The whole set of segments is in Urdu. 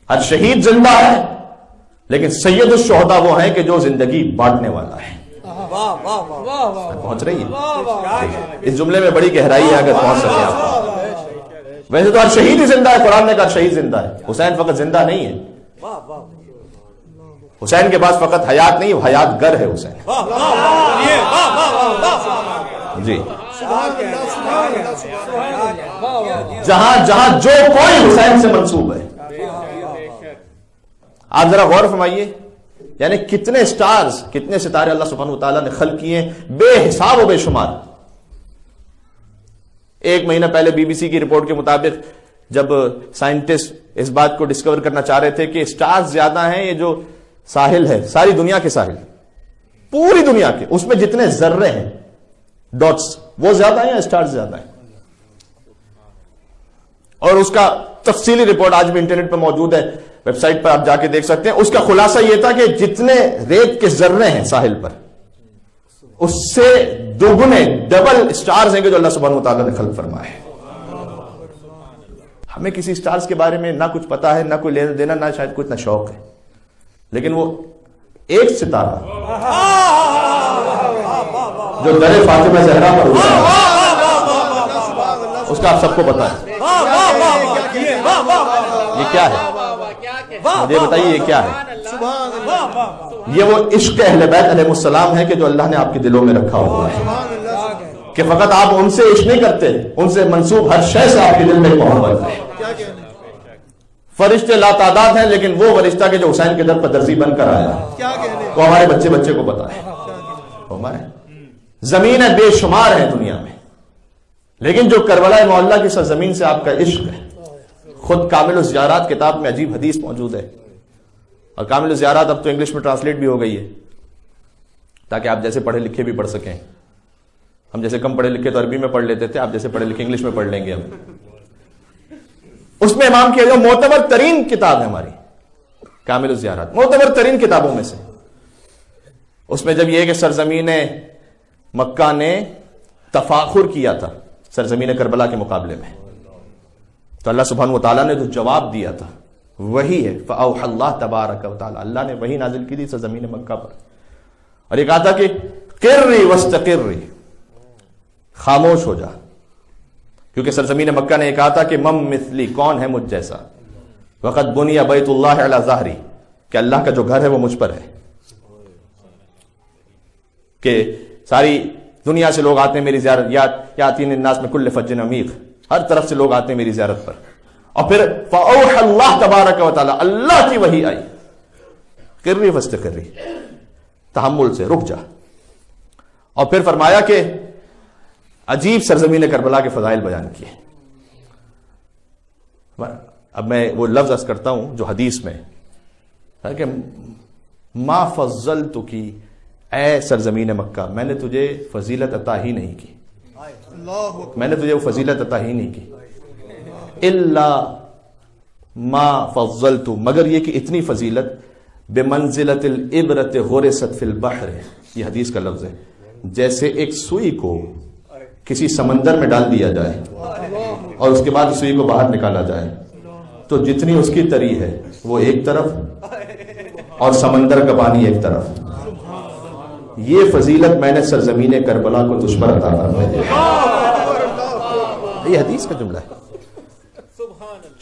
ہر شہید زندہ ہے، لیکن سید الشہداء وہ ہیں کہ جو زندگی بانٹنے والا ہے. پہنچ رہی ہے؟ اس جملے میں بڑی گہرائی ہے اگر پہنچ سکے آپ. ویسے تو ہر شہید ہی زندہ ہے، قرآن نے کہا شہید زندہ ہے. حسین فقط زندہ نہیں ہے، حسین کے پاس فقط حیات نہیں، حیات گر ہے حسین. جی جہاں جہاں جو کوئی حسین سے منسوب ہے. آپ ذرا غور فرمائیے، یعنی کتنے سٹارز، کتنے ستارے اللہ سبحانہ وتعالیٰ نے خلق کیے، بے حساب و بے شمار. ایک مہینہ پہلے بی بی سی کی رپورٹ کے مطابق جب سائنٹسٹ اس بات کو ڈسکور کرنا چاہ رہے تھے کہ سٹارز زیادہ ہیں، یہ جو ساحل ہے ساری دنیا کے ساحل، پوری دنیا کے، اس میں جتنے ذرے ہیں ڈاٹس وہ زیادہ ہیں یا سٹارز زیادہ ہیں؟ اور اس کا تفصیلی رپورٹ آج بھی انٹرنیٹ پر موجود ہے، ویب سائٹ پر آپ جا کے دیکھ سکتے ہیں. اس کا خلاصہ یہ تھا کہ جتنے ریت کے ذرے ہیں ساحل پر، اس سے دوگنے ڈبل سٹارز ہیں کہ جو اللہ سبحانہ وتعالیٰ نے خلق فرمائے. ہمیں کسی سٹارز کے بارے میں نہ کچھ پتا ہے، نہ کوئی لینا دینا، نہ شاید کچھ نہ شوق ہے، لیکن وہ ایک ستارہ جو در فاطمہ زہرا پر ہوتا ہے، اس کا آپ سب کو پتا ہے. یہ کیا ہے؟ مجھے بتائیے یہ کیا ہے؟ یہ وہ عشق اہل بیت علیہ السلام ہے کہ جو اللہ نے آپ کے دلوں میں رکھا ہوا ہے، کہ فقط آپ ان سے عشق نہیں کرتے، ان سے منسوب ہر شے سے آپ کے دل میں محبت ہے. فرشتے لا تعداد ہیں، لیکن وہ فرشتہ کہ جو حسین کے در پر درزی بن کر آیا وہ ہمارے بچے بچے کو پتا ہے. ہمارے زمینیں بے شمار ہیں دنیا میں، لیکن جو کربلا معلیٰ کی سرزمین سے آپ کا عشق ہے. خود کامل الزیارات کتاب میں عجیب حدیث موجود ہے، اور کامل الزیارات اب تو انگلش میں ٹرانسلیٹ بھی ہو گئی ہے تاکہ آپ جیسے پڑھے لکھے بھی پڑھ سکیں. ہم جیسے کم پڑھے لکھے تو عربی میں پڑھ لیتے تھے، آپ جیسے پڑھے لکھے انگلش میں پڑھ لیں گے. اب اس میں امام کی جو معتبر ترین کتاب ہے ہماری کامل الزیارات، معتبر ترین کتابوں میں سے. اس میں جب یہ کہ سرزمین مکہ نے تفاخر کیا تھا سرزمین کربلا کے مقابلے میں، تو اللہ سبحانہ وتعالیٰ نے جو جواب دیا تھا وہی ہے فَأَوْحَى اللَّهُ تبارک و تعالی. اللہ نے وہی نازل کی تھی سرزمین مکہ پر، اور یہ کہا تھا کہ قِرِّ وَاسْتَقِرِّ، خاموش ہو جا، کیونکہ سرزمین مکہ نے یہ کہا تھا کہ مم مثلی، کون ہے مجھ جیسا، وقد بنی بیت اللہ علی ظہری، کہ اللہ کا جو گھر ہے وہ مجھ پر ہے، کہ ساری دنیا سے لوگ آتے ہیں میری زیارت، یاتین الناس من کل فج عمیق، ہر طرف سے لوگ آتے ہیں میری زیارت پر. اور پھر فاوحى اللہ تبارک و تعالی، اللہ کی وحی آئی، قری فاستقری، تحمل سے رک جا. اور پھر فرمایا کہ عجیب سرزمین کربلا کے فضائل بیان کیے. اب میں وہ لفظ عرض کرتا ہوں جو حدیث میں ہے کہ ما فضلتک، اے سرزمین مکہ، میں نے تجھے فضیلت عطا ہی نہیں کی، میں نے تجھے وہ فضیلت عطا ہی نہیں کی، الا ما فضلت، مگر یہ کہ اتنی فضیلت بمنزلت الابرۃ غرست فی البحر، یہ حدیث کا لفظ ہے، جیسے ایک سوئی کو کسی سمندر میں ڈال دیا جائے اور اس کے بعد سوئی کو باہر نکالا جائے تو جتنی اس کی تری ہے وہ ایک طرف اور سمندر کا پانی ایک طرف. یہ فضیلت میں نے سرزمین کربلا کو تجھ پر عطا فرمائی. یہ حدیث کا جملہ ہے،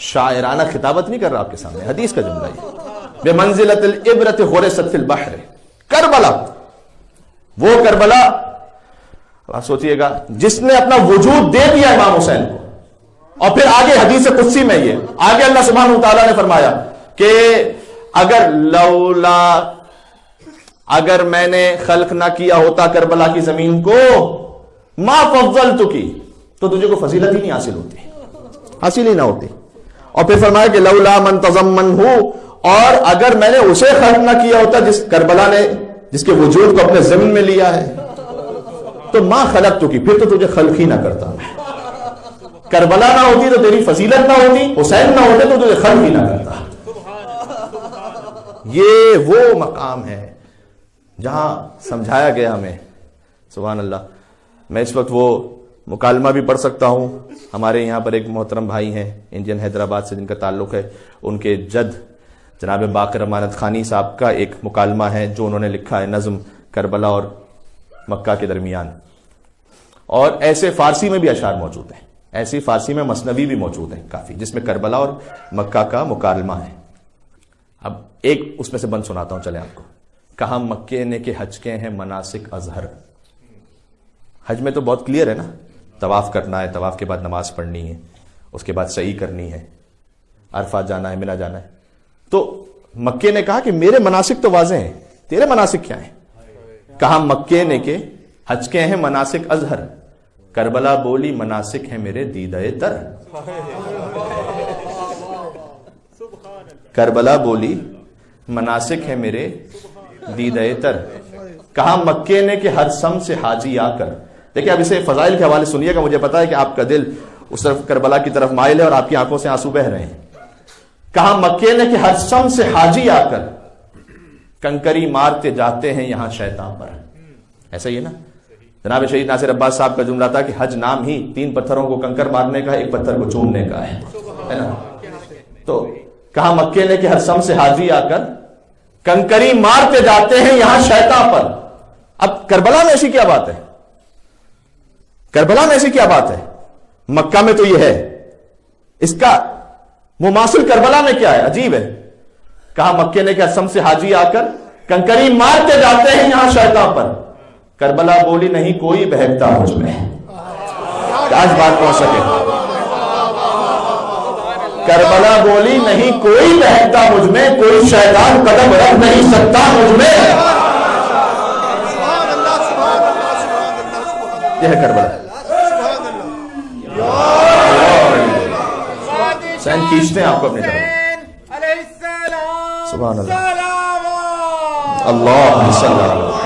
شاعرانہ خطابت نہیں کر رہا آپ کے سامنے، حدیث کا جملہ ہے. بمنزلت الابرۃ غرست فی البحر، کربلا، وہ کربلا آپ سوچئے گا جس نے اپنا وجود دے دیا امام حسین کو. اور پھر آگے حدیث قدسی میں یہ آگے اللہ سبحانہ وتعالیٰ نے فرمایا کہ اگر میں نے خلق نہ کیا ہوتا کربلا کی زمین کو، ما فضلتک، تو تجھے کو فضیلت ہی نہیں حاصل ہی نہ ہوتی. اور پھر فرمایا کہ لولا من تضمنہ، اور اگر میں نے اسے خلق نہ کیا ہوتا جس کربلا نے جس کے وجود کو اپنے زمین میں لیا ہے، تو ما خلقتک، پھر تو تجھے خلق ہی نہ کرتا. کربلا نہ ہوتی تو تیری فضیلت نہ ہوتی، حسین نہ ہوتے تو تجھے خلق ہی نہ کرتا. یہ وہ مقام ہے جہاں سمجھایا گیا ہمیں. سبحان اللہ. میں اس وقت وہ مکالمہ بھی پڑھ سکتا ہوں. ہمارے یہاں پر ایک محترم بھائی ہیں انڈین حیدرآباد سے جن کا تعلق ہے، ان کے جد جناب باقر امانت خانی صاحب کا ایک مکالمہ ہے جو انہوں نے لکھا ہے، نظم کربلا اور مکہ کے درمیان، اور ایسے فارسی میں بھی اشعار موجود ہیں، ایسی فارسی میں مثنوی بھی موجود ہیں کافی، جس میں کربلا اور مکہ کا مکالمہ ہے۔ اب ایک اس میں سے بند سناتا ہوں، چلیں آپ کو۔ کہاں مکے نے کہ حج کے ہیں مناسک اظہر۔ حج میں تو بہت کلیئر ہے نا، طواف کرنا ہے، طواف کے بعد نماز پڑھنی ہے، اس کے بعد سعی کرنی ہے، عرفات جانا ہے، منی جانا ہے۔ تو مکے نے کہا کہ میرے مناسک تو واضح ہیں، تیرے مناسک کیا ہیں؟ کہا مکے نے کہ حج کے ہیں مناسک اظہر، کربلا بولی مناسک ہیں میرے دیدہ تر۔ کربلا بولی مناسک ہے میرے دیدہ تر، کہا مکے نے کہ ہر سم سے حاجی آ کر۔ دیکھیں اب اسے فضائل کے حوالے سنیے گا، مجھے پتا ہے کہ آپ کا دل اس طرف کربلا کی طرف مائل ہے اور آپ کی آنکھوں سے آنسو بہ رہے ہیں۔ کہا مکے نے کہ ہر سم سے حاجی آ کر کنکری مارتے جاتے ہیں یہاں شیطان پر۔ ایسا ہی ہے نا، جناب شہید ناصر عباس صاحب کا جملہ تھا کہ حج نام ہی 3 پتھروں کو کنکر مارنے کا، 1 پتھر کو چومنے کا ہے نا۔ تو کہا مکے نے کہ ہر سم سے حاجی آ کر کنکری مارتے جاتے ہیں یہاں شیطان پر۔ اب کربلا میں ایسی کیا بات ہے؟ کربلا میں ایسی کیا بات ہے؟ مکہ میں تو یہ ہے، اس کا مماثل کربلا میں کیا ہے؟ عجیب ہے۔ کہا مکے نے کہ ہر سم سے حاجی آ کر کنکری مارتے جاتے ہیں یہاں شیطان پر، کربلا بولی نہیں کوئی بہکتا مجھ میں۔ آج بات پہنچ سکے، کربلا بولی نہیں کوئی بہکتا مجھ میں، کوئی شیطان قدم رکھ نہیں سکتا مجھ میں۔ یہ ہے کربلا۔ سین کھینچتے ہیں آپ کو اپنی طرف۔ سبحان اللہ، اللہ صلی اللہ علیہ وسلم۔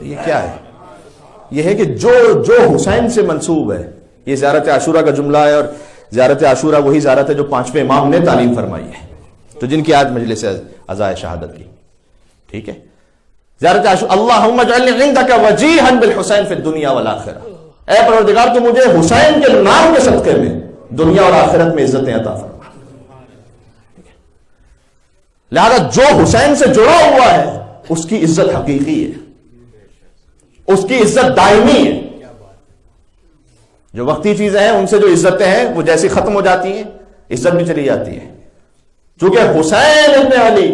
یہ کیا ہے؟ یہ ہے کہ جو حسین سے منسوب ہے، یہ زیارت عاشورہ کا جملہ ہے، اور زیارت عاشورہ وہی زیارت ہے جو 5ویں امام نے تعلیم فرمائی ہے، تو جن کی آج مجلس عزائے شہادت کی، ٹھیک ہے۔ زیارت عاشورہ، اللہم اجعلنی عندک وجیہا بالحسین فی الدنیا والآخرہ، اے پروردگار تو مجھے حسین کے نام کے صدقے میں دنیا اور آخرت میں عزتیں عطا فرما۔ لہذا جو حسین سے جڑا ہوا ہے اس کی عزت حقیقی ہے، اس کی عزت دائمی ہے۔ جو وقتی چیزیں ہیں ان سے جو عزتیں ہیں وہ جیسی ختم ہو جاتی ہیں، عزت بھی چلی جاتی ہے۔ چونکہ حسین ابن علی،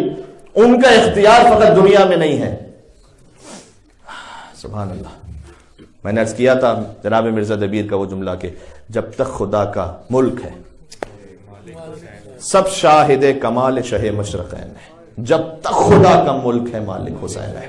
ان کا اختیار فقط دنیا میں نہیں ہے۔ سبحان اللہ۔ میں نے عرض کیا تھا جناب مرزا دبیر کا وہ جملہ کہ جب تک خدا کا ملک ہے سب شاہد کمال شہ مشرقین ہے، جب تک خدا کا ملک ہے مالک حسین ہے۔